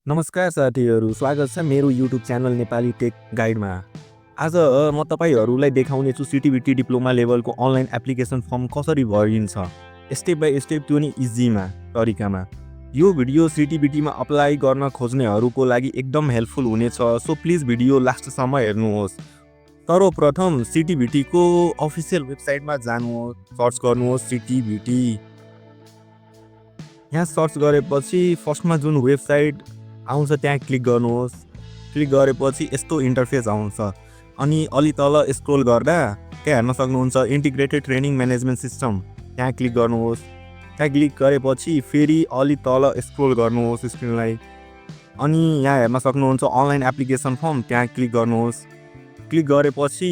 नमस्कार साथीहरू, स्वागत छ मेरो युट्युब च्यानल नेपाली टेक गाइडमा। आज म तपाईहरूलाई देखाउने छु CTEVT डिप्लोमा लेभलको अनलाइन एप्लिकेसन फर्म कसरी भरिन्छ, स्टेप बाई स्टेप, त्यो नि इजीमा तरिकामा। यो भिडियो CTEVTमा अप्लाई गर्न खोज्नेहरूको लागि एकदम हेल्पफुल हुनेछ, सो प्लिज भिडियो लास्टसम्म हेर्नुहोस्। सर्वप्रथम CTEVT को अफिसियल वेबसाइटमा जानुहोस्, सर्च गर्नुहोस् CTEVT। यहाँ सर्च गरेपछि फर्स्टमा जुन वेबसाइट आउँछ त्यहाँ क्लिक गर्नुहोस्। क्लिक गरेपछि यस्तो इन्टरफेस आउँछ अनि अलि तल स्क्रोल गर्दा त्यहाँ हेर्न सक्नुहुन्छ इन्टिग्रेटेड ट्रेनिङ म्यानेजमेन्ट सिस्टम, त्यहाँ क्लिक गर्नुहोस्। त्यहाँ क्लिक गरेपछि फेरि अलि तल स्क्रोल गर्नुहोस् स्क्रिनलाई अनि यहाँ हेर्न सक्नुहुन्छ अनलाइन एप्लिकेसन फर्म, त्यहाँ क्लिक गर्नुहोस्। क्लिक गरेपछि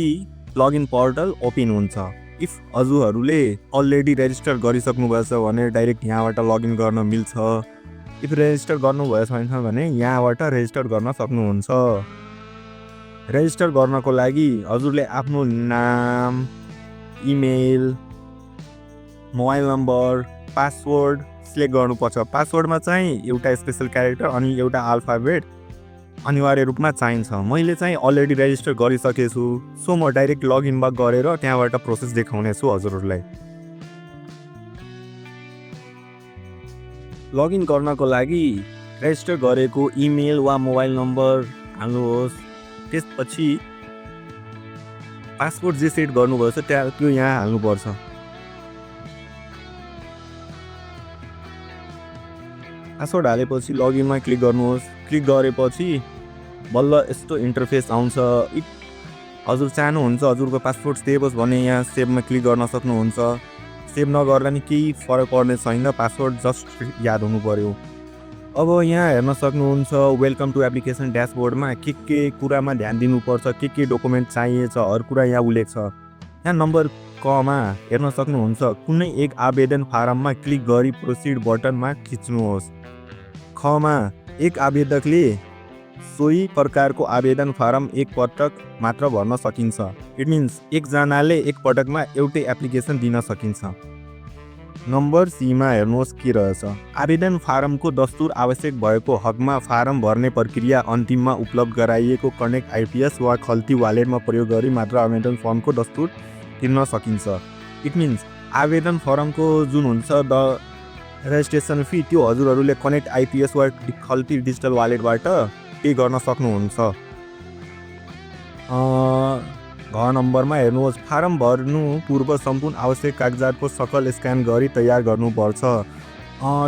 लगइन पोर्टल ओपन हुन्छ। इफ हजुरहरूले अलरेडी रेजिस्टर गरिसक्नु भएछ भने डाइरेक्ट यहाँबाट लगइन गर्न मिल्छ। इफ रेजिस्टर गर्नुभएको छैन भने यहाँबाट रेजिस्टर गर्न सक्नुहुन्छ। रेजिस्टर गर्नको लागि हजुरले आफ्नो नाम, email, mobile number, password select गर्नुपर्छ। पासवर्डमा चाहिँ एउटा स्पेशल क्यारेक्टर अनि एउटा अल्फाबेट अनिवार्य रूपमा चाहिन्छ। मैले चाहिँ अलरेडी रेजिस्टर गरिसकेछु, सो म डाइरेक्ट लगइनमा गरेर त्यहाँबाट प्रोसेस देखाउने छु हजुरहरूलाई। लगइन गर्नको लागि रेजिस्टर गरेको इमेल वा मोबाइल नम्बर हाल्नुहोस्। त्यसपछि पासवर्ड जे सेट गर्नुभएको छ त्यो यहाँ हाल्नुपर्छ। पासवर्ड हालेपछि लगइनमा क्लिक गर्नुहोस्। क्लिक गरेपछि बल्ल यस्तो इन्टरफेस आउँछ। इफ हजुर चाहनुहुन्छ हजुरको पासवर्ड सेभ होस् भने यहाँ सेभमा क्लिक गर्न सक्नुहुन्छ। सेभ नगर्दा नि केही फरक पर्ने छैन, पासवर्ड जस्ट याद हुनु पर्यो। अब यहाँ हेर्न सक्नुहुन्छ वेलकम टु एप्लिकेसन ड्यासबोर्डमा के कुरामा ध्यान दिनुपर्छ, के डकुमेन्ट चाहिएछ, हर कुरा यहाँ उल्लेख छ। यहाँ नम्बर कमा हेर्न सक्नुहुन्छ कुनै एक आवेदन फारममा क्लिक गरी प्रोसिड बटनमा खिच्नुहोस्। खमा एक आवेदकले सोही प्रकारको आवेदन फारम एक पटक मात्र भर्न सकिन्छ। इट मिन्स एकजनाले एक पटकमा एउटै एप्लिकेसन दिन सकिन्छ। नम्बर सीमा हेर्नुहोस् के रहेछ। आवेदन फारमको दस्तुर आवश्यक भएको हकमा फारम भर्ने प्रक्रिया अन्तिममा उपलब्ध गराइएको कनेक्ट आइपिएस वा खल्ती वालेटमा प्रयोग गरी मात्र आवेदन फर्मको दस्तुर तिर्न सकिन्छ। इट मिन्स आवेदन फर्मको जुन हुन्छ द रेजिस्ट्रेसन फी त्यो हजुरहरूले कनेक्ट आइपिएस वा खल्ती डिजिटल वालेटबाट पे गर्न सक्नुहुन्छ। घर नम्बरमा हेर्नुहोस्। फारम भर्नु पूर्व सम्पूर्ण आवश्यक कागजातको सकल स्क्यान गरी तयार गर्नुपर्छ।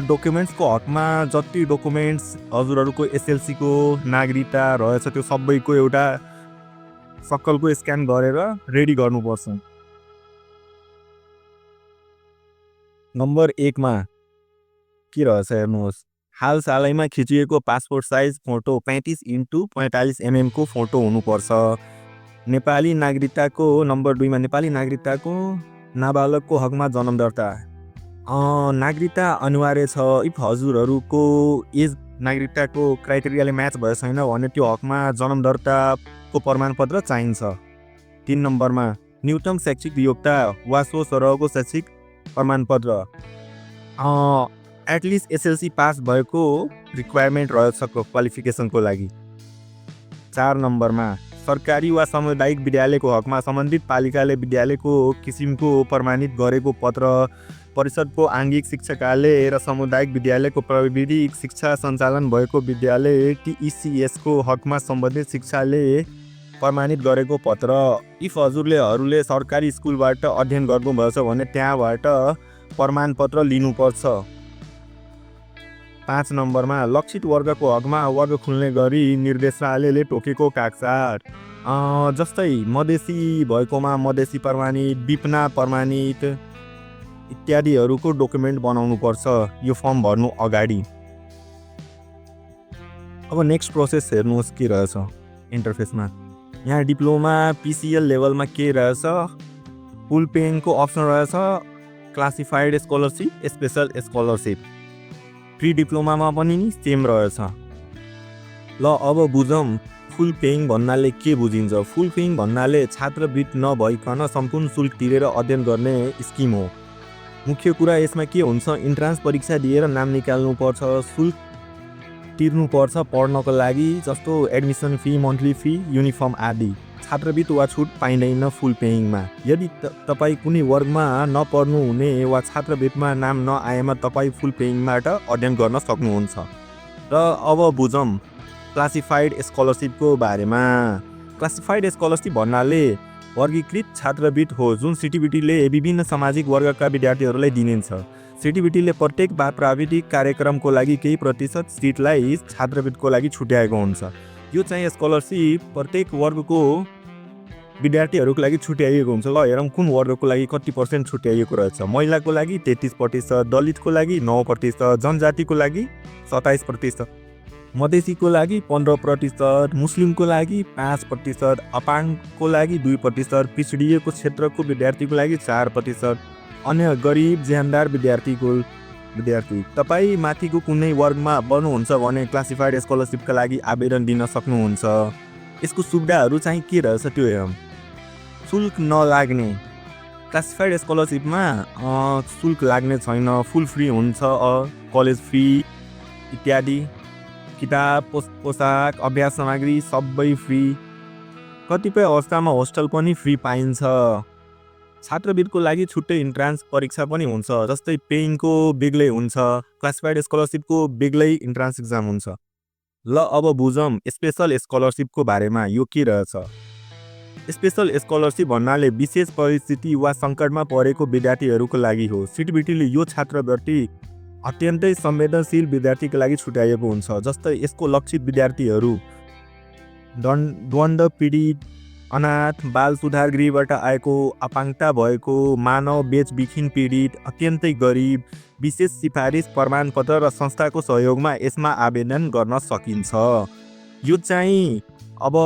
डकुमेन्ट्सको हकमा जति डकुमेन्ट्स हजुरहरूको एसएलसीको नागरिकता रहेछ त्यो सबैको एउटा सकलको स्क्यान गरेर रेडी गर्नुपर्छ। नम्बर 1 मा के रहेछ हेर्नुहोस्। हालसालैमा खिचिएको passport size photo 35x45 mm को फोटो हुनुपर्छ। नेपाली नागरिकताको नम्बर 2 मा नेपाली नागरिकताको नाबालकको हकमा जन्म दर्ता। नागरिकता अनिवार्य छ। इफ हजुरहरूको एज नागरिकताको क्राइटेरियाले म्याच भए छैन भने त्यो हकमा जन्म दर्ताको प्रमाणपत्र चाहिन्छ। 3 नम्बरमा न्यूनतम शैक्षिक योग्यता वा सो सरहको शैक्षिक प्रमाणपत्र एटलिस्ट एसएलसी पास भएको रिक्वायरमेन्ट रहेछ क्वालिफिकेसनको लागि। 4 नम्बरमा सरकारी वा सामुदायिक विद्यालयको हकमा सम्बन्धित पालिकाले विद्यालयको किसिमको प्रमाणित गरेको पत्र, परिषदको आङ्गिक शिक्षाकालय र सामुदायिक विद्यालयको प्राविधिक शिक्षा सञ्चालन भएको विद्यालय TECS को हकमा सम्बन्धित शिक्षाले प्रमाणित गरेको पत्र। इफ हजुरहरूले सरकारी स्कुलबाट अध्ययन गर्नुभएछ भने त्यहाँबाट प्रमाणपत्र लिनुपर्छ। 5 नम्बरमा लक्षित वर्गको हकमा वर्ग खुल्ने गरी निर्देशालयले तोकेको कागजात, जस्तै मधेसी भएकोमा मधेसी प्रमाणित, विपना प्रमाणित इत्यादिहरूको डकुमेन्ट बनाउनुपर्छ यो फर्म भर्नु अगाडि। अब नेक्स्ट प्रोसेस हेर्नुहोस् के रहेछ इन्टरफेसमा। यहाँ डिप्लोमा PCL लेभलमा के रहेछ, फुल पेइङको अप्सन रहेछ, classified scholarship, special scholarship. Pre डिप्लोमामा पनि नि सेम रहेछ। ल अब बुझौँ फुल पेइङ भन्नाले के बुझिन्छ। फुल पेइङ भन्नाले छात्रवृत्ति नभइकन सम्पूर्ण शुल्क तिरेर अध्ययन गर्ने स्किम हो। मुख्य कुरा यसमा के हुन्छ, इन्ट्रान्स परीक्षा दिएर नाम निकाल्नुपर्छ, शुल्क तिर्नुपर्छ पढ्नको लागि, जस्तो admission fee, monthly fee, uniform आदि। छात्रवृत्ति वा छुट पाइँदैन फुल पेइङमा। यदि तपाईँ कुनै वर्गमा नपर्नु हुने वा छात्रवृत्तिमा नाम नआएमा तपाईँ फुल पेइङबाट अध्ययन गर्न सक्नुहुन्छ। र अब बुझौँ क्लासिफाइड स्कलरसिपको बारेमा। क्लासिफाइड स्कलरसिप भन्नाले वर्गीकृत छात्रवृत्ति हो जुन CTEVTले विभिन्न सामाजिक वर्गका विद्यार्थीहरूलाई दिइन्छ। CTEVTले प्रत्येक प्राविधिक कार्यक्रमको लागि केही प्रतिशत सिटलाई छात्रवृत्तिको लागि छुट्याएको हुन्छ। यो चाहिँ स्कलरसिप प्रत्येक वर्गको विद्यार्थीहरूको लागि छुट्याइएको हुन्छ। ल हेरौँ कुन वर्गको लागि कति % छुट्याइएको रहेछ। महिलाको लागि 33%, दलितको लागि 9%, जनजातिको लागि 27%, मधेसीको लागि 15%, मुस्लिमको लागि 5%, अपाङ्गको लागि 2%, पिछडिएको क्षेत्रको विद्यार्थीको लागि 4%, अन्य गरिब ज्यानदार विद्यार्थी। तपाईँ माथिको कुनै वर्गमा पर्नुहुन्छ भने क्लासिफाइड स्कलरसिपका लागि आवेदन दिन सक्नुहुन्छ। यसको सुविधाहरू चाहिँ के रहेछ त्यो हेरौँ। शुल्क नलाग्ने। क्लासिफाइड स्कलरसिपमा शुल्क लाग्ने छैन, फुल फ्री हुन्छ। कलेज फी इत्यादि, किताब, पोसाक, अभ्यास सामग्री सबै फ्री। कतिपय अवस्थामा होस्टल पनि फ्री पाइन्छ। छात्रवृत्तिको लागि छुट्टै इन्ट्रान्स परीक्षा पनि हुन्छ, जस्तै पेइङको बेग्लै हुन्छ, क्लासिफाइड स्कलरसिपको बेग्लै इन्ट्रान्स एक्जाम हुन्छ। ल अब बुझौँ स्पेशल स्कलरसिपको बारेमा। यो के रहेछ? स्पेशल स्कलरसिप भन्नाले विशेष परिस्थिति वा सङ्कटमा परेको विद्यार्थीहरूको लागि हो। CTEVTले यो छात्रवृत्ति अत्यन्तै संवेदनशील विद्यार्थीको लागि छुट्याएको हुन्छ। जस्तै यसको लक्षित विद्यार्थीहरू द्वन्द पीडित, अनाथ, बाल सुधार गृहबाट आएको, अपाङ्गता भएको, मानव बेचबिखन पीडित, अत्यन्तै गरिब, विशेष सिफारिस प्रमाणपत्र र संस्थाको सहयोगमा यसमा आवेदन गर्न सकिन्छ। यो चाहिँ अब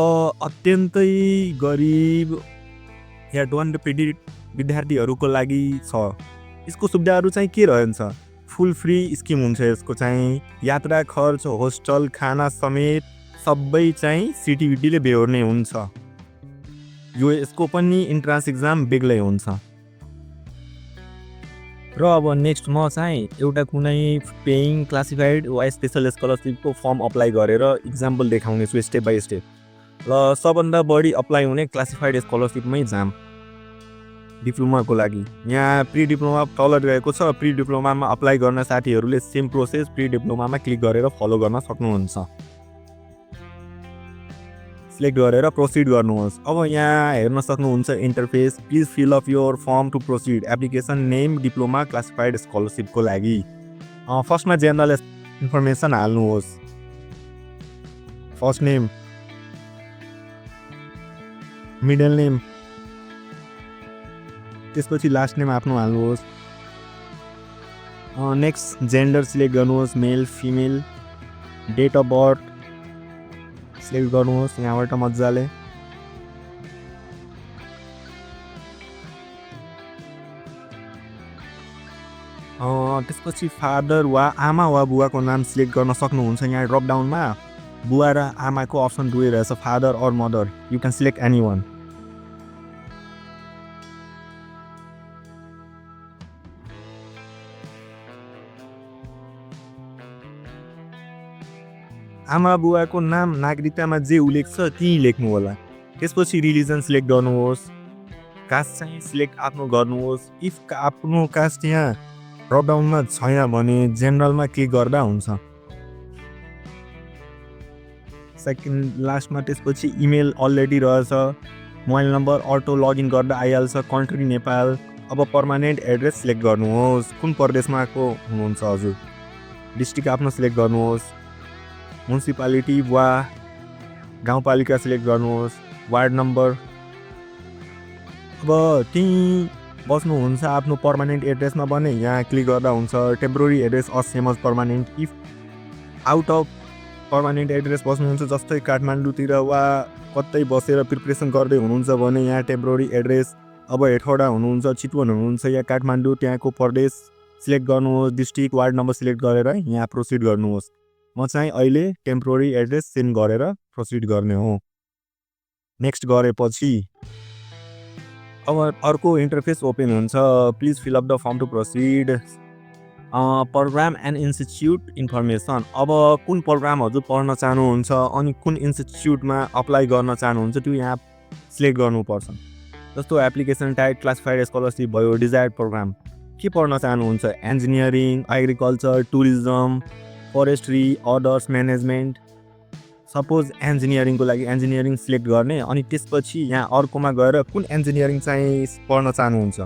अत्यन्तै गरिब या द्वन्द पीडित विद्यार्थीहरूको लागि छ। यसको सुविधाहरू चाहिँ के रहन्छ? फुल फ्री स्किम हुन्छ। यसको चाहिँ यात्रा खर्च, होस्टल, खाना समेत सबै चाहिँ CTEVTले बेहोर्ने हुन्छ। यसको पनि इन्ट्रान्स एक्जाम बेग्लै हुन्छ। र अब नेक्स्ट म चाहिँ एउटा कुनै पेइङ क्लासिफाइड वा स्पेशल स्कलरसिपको फर्म अप्लाई गरेर इक्जाम्पल देखाउने छु स्टेप बाई स्टेप। ल सबभन्दा बढी अप्लाई हुने क्लासिफाइड स्कलरसिपमै जाम। डिप्लोमाको लागि यहाँ प्री डिप्लोमा तल रहेको छ। प्री डिप्लोमामा अप्लाई गर्न साथीहरूले सेम प्रोसेस प्री डिप्लोमामा क्लिक गरेर फलो गर्न सक्नुहुन्छ। सिलेक्ट गरेर प्रोसिड गर्नुहोस्। अब यहाँ हेर्न सक्नुहुन्छ interface. Please fill up your form to proceed. Application name diploma classified स्कलरसिपको लागि फर्स्टमा जेनरल इन्फर्मेसन हाल्नुहोस्। फर्स्ट नेम, मिडल नेम, त्यसपछि लास्ट नेम आफ्नो हाल्नुहोस्। नेक्स्ट जेन्डर सिलेक्ट गर्नुहोस्, male female, date of birth select गर्नुहोस् यहाँबाट मजाले। त्यसपछि फादर वा आमा वा बुवाको नाम सिलेक्ट गर्न सक्नुहुन्छ। यहाँ ड्रप डाउनमा बुवा र आमाको अप्सन दुवै रहेछ, father or mother. You can select any one. आमा बुवाको नाम नागरिकतामा जे उल्लेख छ त्यही लेख्नु होला। त्यसपछि रिलिजन सिलेक्ट गर्नुहोस्। कास्ट चाहिँ सिलेक्ट आफ्नो गर्नुहोस्। इफ आफ्नो कास्ट यहाँ ड्रप डाउनमा छैन भने जेनरलमा क्लिक गर्दा हुन्छ। सेकेन्ड लास्टमा त्यसपछि इमेल अलरेडी रहेछ, मोबाइल नम्बर अटो लगइन गर्दा आइहाल्छ। कन्ट्री नेपाल। अब पर्मानेन्ट एड्रेस सिलेक्ट गर्नुहोस्। कुन प्रदेशमा हुनुहुन्छ हजुर। डिस्ट्रिक्ट आफ्नो सिलेक्ट गर्नुहोस्। म्युनिसिपालिटी वा गाउँपालिका सिलेक्ट गर्नुहोस्। Ward number. अब त्यहीँ बस्नुहुन्छ आफ्नो पर्मानेन्ट एड्रेसमा भने यहाँ क्लिक गर्दा हुन्छ। Temporary address us same us permanent. If out of permanent address बस्नुहुन्छ, जस्तै काठमाडौँतिर वा कतै बसेर प्रिपरेसन गर्दै हुनुहुन्छ भने यहाँ टेम्पोररी एड्रेस। अब हेटौडा हुनुहुन्छ, चितवन हुनुहुन्छ या काठमाडौँ, त्यहाँको प्रदेश सिलेक्ट गर्नुहोस्। डिस्ट्रिक्ट, वार्ड नम्बर सिलेक्ट गरेर यहाँ प्रोसिड गर्नुहोस्। म चाहिँ अहिले टेम्पोररी एड्रेस सेन्ड गरेर प्रोसिड गर्ने हो। नेक्स्ट गरेपछि अब अर्को इन्टरफेस ओपन हुन्छ। Please fill up the form to proceed. Programme and institute information. अब कुन प्रोग्राम हजुर पढ्न चाहनुहुन्छ अनि कुन इन्स्टिट्युटमा अप्लाई गर्न चाहनुहुन्छ त्यो यहाँ सिलेक्ट गर्नुपर्छ। जस्तो एप्लिकेसन टाइप क्लासिफाइड स्कलरसिप भयो, डिजायर्ड प्रोग्राम के पढ्न चाहनुहुन्छ, engineering, agriculture, tourism, forestry, others management. Suppose इन्जिनियरिङको लागि इन्जिनियरिङ सिलेक्ट गर्ने अनि त्यसपछि यहाँ अर्कोमा गएर कुन इन्जिनियरिङ चाहिँ पढ्न चाहनुहुन्छ।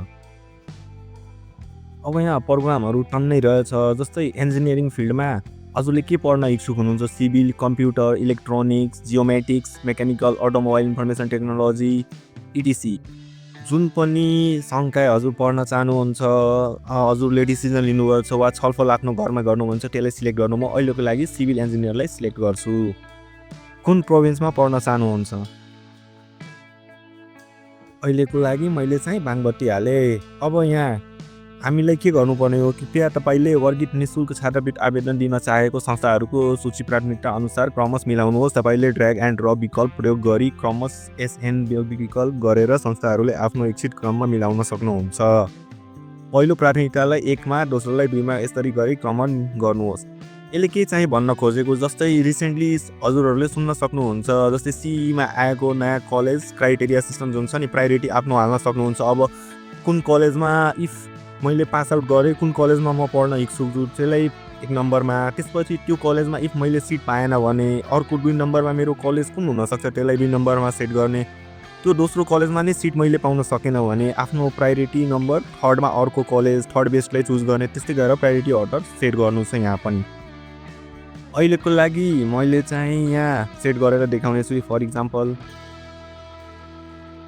अब यहाँ प्रोग्रामहरू टन्नै रहेछ। जस्तै इन्जिनियरिङ फिल्डमा हजुरले के पढ्न इच्छुक हुनुहुन्छ, civil, computer, electronics, geomatics, mechanical, automobile, information technology etc. जुन पनि संकाय हजुर पढ्न चाहनुहुन्छ, हजुरले डिसिजन लिनुपर्छ वा छलफल आफ्नो घरमा गर्नुहुन्छ त्यसलाई सिलेक्ट गर्नु। म अहिलेको लागि सिभिल इन्जिनियरलाई सिलेक्ट गर्छु। कुन प्रोभिन्समा पढ्न चाहनुहुन्छ, अहिलेको लागि मैले चाहिँ बागमती हालेँ। अब यहाँ हामीलाई के गर्नुपर्ने हो, कृपया तपाईँले वर्गित निःशुल्क छात्रवृत्ति आवेदन दिन चाहेको संस्थाहरूको सूची प्राथमिकता अनुसार क्रमश मिलाउनुहोस्। तपाईँले ड्र्याग एन्ड ड्रप विकल्प प्रयोग गरी क्रमश एसएन विकल्प गरेर संस्थाहरूले आफ्नो इच्छित क्रममा मिलाउन सक्नुहुन्छ। पहिलो प्राथमिकतालाई 1 मा, दोस्रोलाई 2 मा, यसरी गरी क्रमण गर्नुहोस्। यसले के चाहिँ भन्न खोजेको, जस्तै रिसेन्टली हजुरहरूले सुन्न सक्नुहुन्छ जस्तै सीईमा आएको नयाँ कलेज क्राइटेरिया सिस्टम जुन छ नि, प्रायोरिटी आफ्नो हाल्न सक्नुहुन्छ। अब कुन कलेजमा इफ मैले पास आउट गरेँ, कुन कलेजमा म पढ्न इच्छुक छु त्यसलाई 1 नम्बरमा। त्यसपछि त्यो कलेजमा इफ मैले सिट पाएन भने अर्को 2 नम्बरमा मेरो कलेज कुन हुनसक्छ त्यसलाई 2 नम्बरमा सेट गर्ने। त्यो दोस्रो कलेजमा नै सिट मैले पाउन सकेन भने आफ्नो प्रायोरिटी नम्बर 3rd मा अर्को कलेज, 3rd बेस्टलाई चुज गर्ने। त्यस्तै गरेर प्रायोरिटी अर्डर सेट गर्नु छ यहाँ पनि। अहिलेको लागि मैले चाहिँ यहाँ सेट गरेर देखाउने छु। फर इक्जाम्पल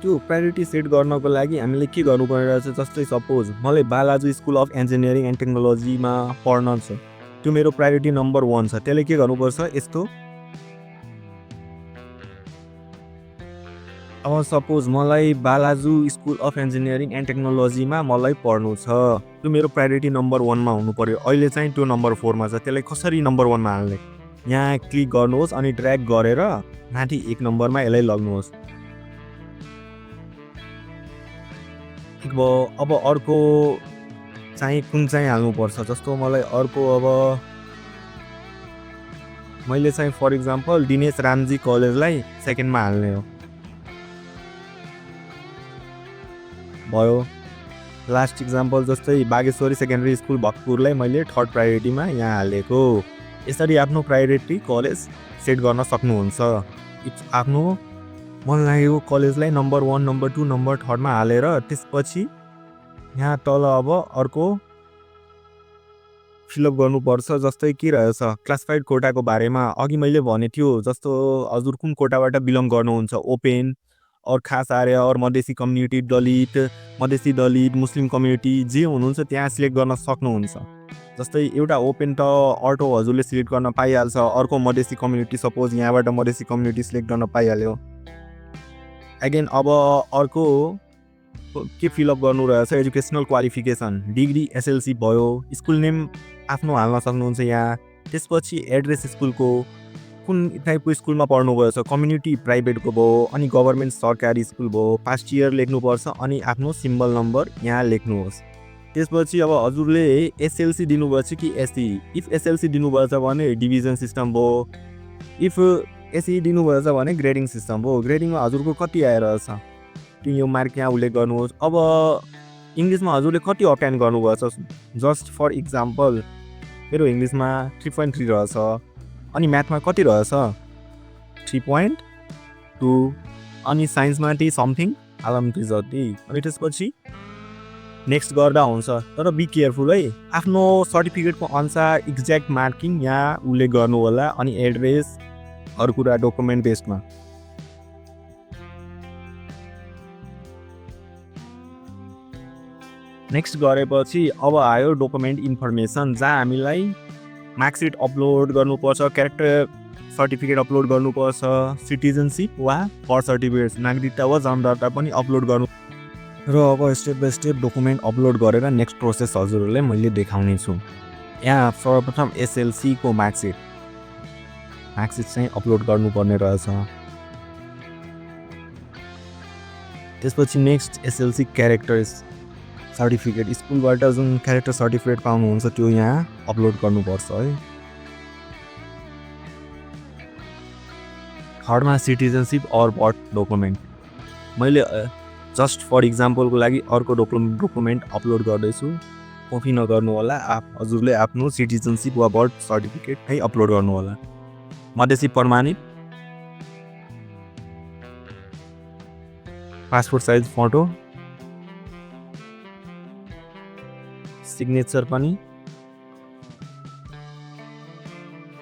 त्यो प्रायोरिटी सेट गर्नको लागि हामीले के गर्नुपर्ने रहेछ, जस्तै सपोज मलाई Balaju school of engineering and टेक्नोलोजीमा पढ्न छ, त्यो मेरो प्रायोरिटी नम्बर 1 छ। त्यसले के गर्नुपर्छ, यस्तो अब सपोज मलाई Balaju school of engineering and टेक्नोलोजीमा मलाई पढ्नु छ, त्यो मेरो प्रायोरिटी नम्बर 1 मा हुनु पर्यो। अहिले चाहिँ त्यो नम्बर 4 मा छ। त्यसलाई कसरी नम्बर 1 मा हाल्ने, यहाँ क्लिक गर्नुहोस् अनि ड्र्याग गरेर माथि 1 नम्बरमा यसलाई लग्नुहोस्। ठिक भयो। अब अर्को चाहिँ कुन चाहिँ हाल्नुपर्छ, जस्तो मलाई अर्को अब मैले चाहिँ फर इक्जाम्पल दिनेश रामजी कलेजलाई 2nd मा हाल्ने हो। भयो। लास्ट इक्जाम्पल जस्तै बागेश्वरी सेकेन्डरी स्कुल भक्तपुरलाई मैले 3rd प्रायोरिटीमा यहाँ हालेको। यसरी आफ्नो प्रायोरिटी कलेज सेट गर्न सक्नुहुन्छ। आफ्नो मन लागेको कलेजलाई नम्बर 1, नम्बर 2, नम्बर 3rd मा हालेर त्यसपछि यहाँ तल अब अर्को फिलअप गर्नुपर्छ। जस्तै के रहेछ, क्लासिफाइड कोटाको बारेमा अघि मैले भने थियो। जस्तो हजुर कुन कोटाबाट बिलङ गर्नुहुन्छ, ओपन और खास आर्या और मधेसी कम्युनिटी, दलित, मधेसी दलित, मुस्लिम कम्युनिटी जे हुनुहुन्छ त्यहाँ सिलेक्ट गर्न सक्नुहुन्छ। जस्तै एउटा ओपन त अटो हजुरले सिलेक्ट गर्न पाइहाल्छ, अर्को मधेसी कम्युनिटी सपोज यहाँबाट मधेसी कम्युनिटी सिलेक्ट गर्न पाइहाल्यो। अगेन अब अर्को के फिलअप गर्नु रहेछ, एजुकेसनल क्वालिफिकेसन, डिग्री, एसएलसी भयो, स्कुल नेम आफ्नो हाल्न सक्नुहुन्छ यहाँ। त्यसपछि एड्रेस स्कुलको कुन टाइपको स्कुलमा पढ्नुभएछ, कम्युनिटी प्राइभेटको भयो अनि गभर्मेन्ट सरकारी स्कुल भयो, पास्ट इयर लेख्नुपर्छ अनि आफ्नो सिम्बल नम्बर यहाँ लेख्नुहोस्। त्यसपछि अब हजुरले एसएलसी दिनुभएछ कि एसई, इफ एसएलसी दिनुभएछ भने डिभिजन सिस्टम भयो, इफ एसई दिनुभएछ भने ग्रेडिङ सिस्टम भयो। ग्रेडिङमा हजुरको कति आइरहेछ त्यो यो मार्क यहाँ उल्लेख गर्नुहोस्। अब इङ्ग्लिसमा हजुरले कति अब्टेन गर्नुभएछ, जस्ट फर इक्जाम्पल मेरो इङ्ग्लिसमा 3.3 रहेछ अनि म्याथमा कति रहेछ 3.2 अनि साइन्समा टी समथिङ आलमटी जति। अनि त्यसपछि नेक्स्ट गर्दा हुन्छ, तर बी केयरफुल है, आफ्नो सर्टिफिकेटको अनुसार एक्ज्याक्ट मार्किङ यहाँ उल्लेख गर्नु होला अनि एड्रेस अरू कुरा डकुमेन्ट बेस्डमा। नेक्स्ट गरेपछि अब आयो डकुमेन्ट इन्फर्मेसन, जहाँ हामीलाई मार्कसिट अपलोड गर्नुपर्छ, क्यारेक्टर सर्टिफिकेट अपलोड गर्नुपर्छ, सिटिजनसिप वा बर्थ सर्टिफिकेट नागरिकता वा जन्मदर्ता पनि अपलोड गर्नु। र अब step by step document upload गरेर नेक्स्ट प्रोसेस हजुरहरूलाई मैले देखाउने छु। यहाँ सर्वप्रथम एसएलसीको मार्कसिट चाहिँ अपलोड गर्नुपर्ने रहेछ। त्यसपछि नेक्स्ट एसएलसी क्यारेक्टर्स सर्टिफिकेट स्कुलबाट जुन क्यारेक्टर सर्टिफिकेट पाउनुहुन्छ त्यो यहाँ अपलोड गर्नुपर्छ है। थर्डमा सिटिजनसिप अर बर्थ डकुमेन्ट। मैले जस्ट फर इक्जाम्पलको लागि अर्को डकुमेन्ट अपलोड गर्दैछु, कपी नगर्नु होला। हजुरले आफ्नो सिटिजनसिप वा बर्थ सर्टिफिकेट है अपलोड गर्नु होला। मधेसी प्रमाणित, पासपोर्ट साइज फोटो, सिग्नेचर पनि।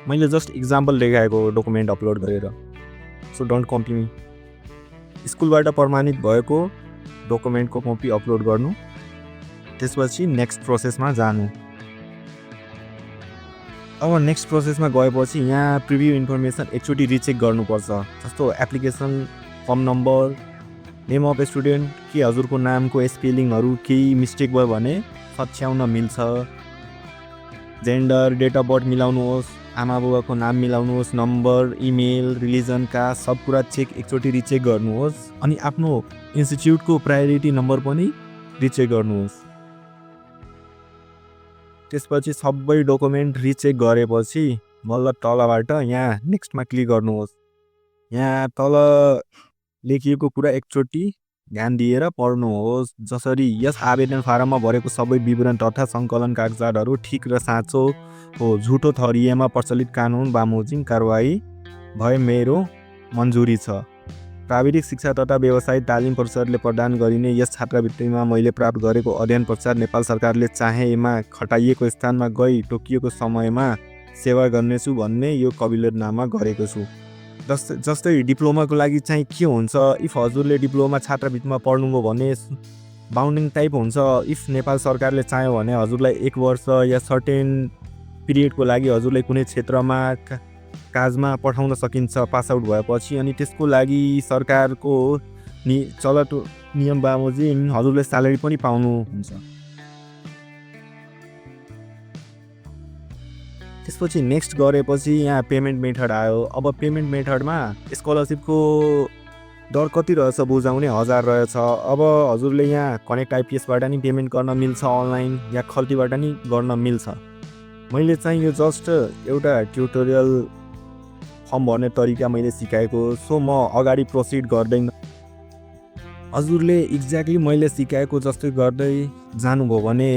मैले जस्ट इक्जाम्पल देखाएको डकुमेन्ट अपलोड गरेर, सो डोन्ट कपी मी। स्कुलबाट प्रमाणित भएको डकुमेन्टको कपी अपलोड गर्नु, त्यसपछि नेक्स्ट प्रोसेसमा जानु। अब नेक्स्ट प्रोसेसमा गएपछि यहाँ प्रिभ्यू इन्फर्मेसन एकचोटि रिचेक गर्नुपर्छ। जस्तो application form number, name of student, के हजुरको नामको स्पेलिङहरू केही मिस्टेक भयो भने सच्याउन मिल्छ। जेन्डर, डेट अफ बर्थ मिलाउनुहोस्, आमा बुबाको नाम मिलाउनुहोस्, नम्बर, इमेल, रिलिजनका सब कुरा एकचोटि रिचेक गर्नुहोस्। अनि आफ्नो इन्स्टिट्युटको प्रायोरिटी नम्बर पनि रिचेक गर्नुहोस्। त्यसपछि सबै डकुमेन्ट रिचेक गरेपछि बल्ल तलबाट यहाँ नेक्स्टमा क्लिक गर्नुहोस्। यहाँ तल लेखिएको कुरा एकचोटि ध्यान दिएर पढ्नुहोस्। जसरी यस आवेदन फारममा भरेको सबै विवरण तथा सङ्कलन कागजातहरू ठिक र साँचो हो, झुटो थरिएमा प्रचलित कानुन बमोजिम कारवाही भए मेरो मन्जुरी छ। प्राविधिक शिक्षा तथा व्यवसायिक तालिम परिषदले प्रदान गरिने यस छात्रवृत्तिमा मैले प्राप्त गरेको अध्ययन पश्चात नेपाल सरकारले चाहेमा खटाइएको स्थानमा गई तोकिएको समयमा सेवा गर्नेछु भन्ने यो कबिलतनामा गरेको छु। जस्तै डिप्लोमाको लागि चाहिँ के हुन्छ, इफ हजुरले डिप्लोमा छात्रवृत्तिमा पढ्नुभयो भने बाउन्डिङ टाइप हुन्छ। इफ नेपाल सरकारले चाह्यो भने हजुरलाई 1 वर्ष या सर्टेन पिरियडको लागि हजुरलाई कुनै क्षेत्रमा काजमा पठाउन सकिन्छ पास आउट भएपछि। अनि त्यसको लागि सरकारको चलत नियम बमोजिम हजुरले स्यालेरी पनि पाउनुहुन्छ। त्यसपछि नेक्स्ट गरेपछि यहाँ पेमेन्ट मेथड आयो। अब पेमेन्ट मेथडमा स्कलरसिपको दर कति रहेछ बुझाउने 1000 रहेछ। अब हजुरले यहाँ कनेक्ट आइपिएसबाट नि पेमेन्ट गर्न मिल्छ, अनलाइन या खल्तीबाट नि गर्न मिल्छ। मैले चाहिँ यो जस्ट एउटा ट्युटोरियल फर्म भर्ने तरिका मैले सिकाएको, सो म अगाडि प्रोसिड गर्दैन। हजुरले एक्ज्याक्टली मैले सिकाएको जस्तै गर्दै जानुभयो भने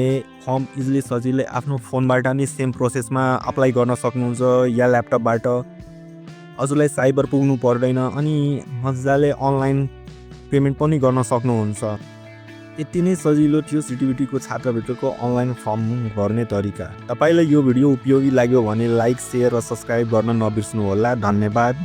फर्म इजिली सजिलै आफ्नो फोनबाट नि सेम प्रोसेसमा अप्लाई गर्न सक्नुहुन्छ या ल्यापटपबाट। हजुरलाई साइबर पुग्नु पर्दैन अनि मजाले अनलाइन पेमेन्ट पनि गर्न सक्नुहुन्छ। यति नै सजिलो थियो CTEVT छात्रवृत्तिको अनलाइन फर्म भर्ने तरिका। तपाईँलाई यो भिडियो उपयोगी लाग्यो भने लाइक, सेयर र सब्सक्राइब गर्न नबिर्स्नु होला। धन्यवाद।